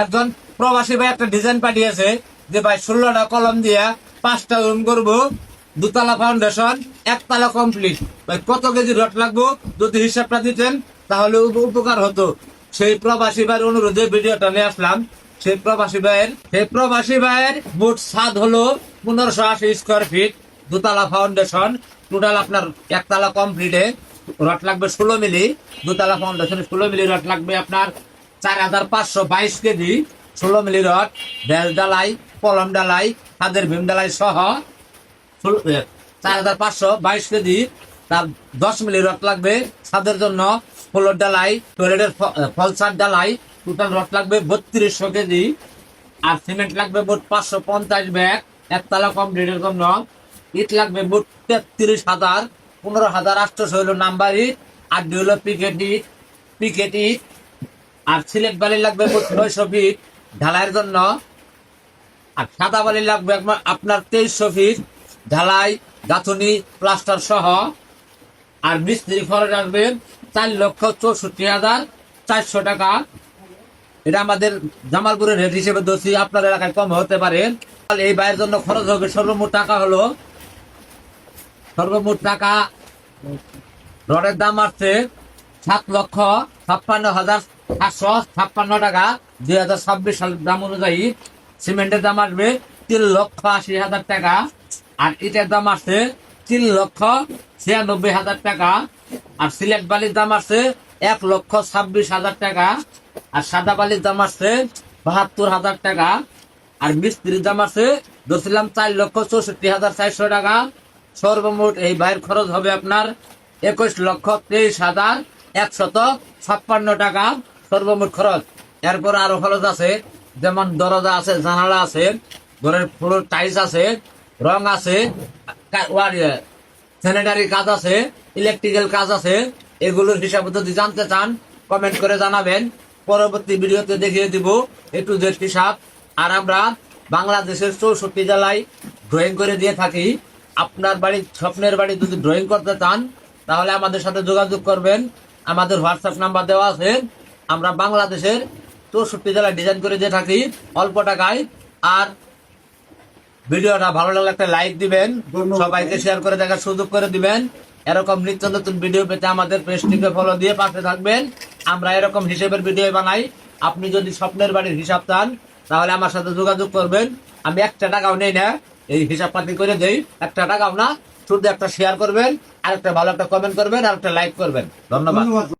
একজন প্রবাসী ভাই একটা ডিজাইন পাঠিয়েছে যে ভাই 16টা কলম দিয়া 5টা রুম করবো, 2তলা ফাউন্ডেশন, 1তলা কমপ্লিট। ভাই কত কেজি রড লাগবো যদি হিসাবটা দিতেন তাহলে উপকার হতো। সেই প্রবাসী ভাইয়ের অনুরোধে ভিডিওটা নিয়ে আসলাম। সেই প্রবাসী ভাইয়ের মোট ছাদ হলো 1580 স্কোয়ার ফিট, 2তলা ফাউন্ডেশন, টোটাল আপনার 1তলা কমপ্লিটে রড লাগবে 16 মিলি, 2তলা ফাউন্ডেশন 16 মিলি রড লাগবে আপনার 4522 কেজি, 16 মিলি রড, বেল ডালাই, কলম ডালাই, ছাদের ভীম ডালাই সহ 4522 কেজি। তার 10 মিলি রড লাগবে ছাদের জন্য, ফ্লোর ডালাই, টয়লেটের ফলসার ডালাই, টোটাল রড লাগবে 3200 কেজি। আর সিমেন্ট লাগবে মোট 550 ব্যাগ 1তলা কমপ্লিটের জন্য। ইট লাগবে মোট 33,000, 15,800 হইল নাম্বার ইট, আর হইল পিকেট ইট। আর সিলেট বালি লাগবে মোট 900 ফিট ঢালাইয়ের জন্য। আর সাদা বালি লাগবে আপনার 2300 ফিট ঢালাই, গাঁথনি, প্লাস্টার সহ। আর মিস্ত্রি খরচ আসবে 4,64,400 টাকা। এটা আমাদের জামালপুরের রেট হিসেবে দোষী, আপনার এলাকায় কম হতে পারে। এই ভাইয়ের জন্য খরচ হবে সর্বমোট টাকা রডের দাম আসছে 7,56,756 টাকা 2026 সালের দাম অনুযায়ী। সিমেন্টের দাম আসবে 3,80,000 টাকা। আর ইটের দাম আসছে 3,96,000 টাকা। আর সিলেট বালির দাম আসছে 1,26,000 টাকা। আর সাদা বালির দাম আসছে 72,000 টাকা। আর মিস্ত্রির দাম আছে ধরছিলাম 4,64,400 টাকা। সর্বমোট এই ভাইয়ের খরচ হবে আপনার 21,23,156 টাকা সর্বমোট খরচ। এরপর আরো খরচ আছে, যেমন দরজা আছে, জানালা আছে, ঘরের ফ্লোর টাইলস আছে, রং আছে, স্যানিটারি কাজ আছে, ইলেকট্রিক্যাল কাজ আছে। এগুলোর হিসাব যদি জানতে চান কমেন্ট করে জানাবেন, পরবর্তী ভিডিওতে দেখিয়ে দিব A to Z হিসাব। আর আমরা বাংলাদেশের 64 জেলায় ড্রয়িং করে দিয়ে থাকি। আপনার বাড়ির স্বপ্নের বাড়ি যদি ড্রয়িং করতে চান তাহলে আমাদের সাথে যোগাযোগ করবেন, আমাদের হোয়াটসঅ্যাপ নাম্বার দেওয়া আছে। আমরা বাংলাদেশের 64 জেলায় ডিজাইন করে দিয়ে থাকি অল্প টাকায়। আর ভিডিওটা ভালো লাগলে একটা লাইক দিবেন, সবাইকে শেয়ার করে দেখার সুযোগ করে দিবেন। এরকম নিত্য নতুন ভিডিও পেতে আমাদের পেজটিকে ফলো দিয়ে পাশে থাকবেন। আমরা এরকম হিসেবের ভিডিও বানাই। আপনি যদি স্বপ্নের বাড়ির হিসাব চান তাহলে আমার সাথে যোগাযোগ করবেন। আমি 1 টাকাও নেই না, এই হিসাব পাতি করে দেই, 1 টাকাও না। শুধু একটা শেয়ার করবেন, আর একটা ভালো একটা কমেন্ট করবেন, আর একটা লাইক করবেন। ধন্যবাদ।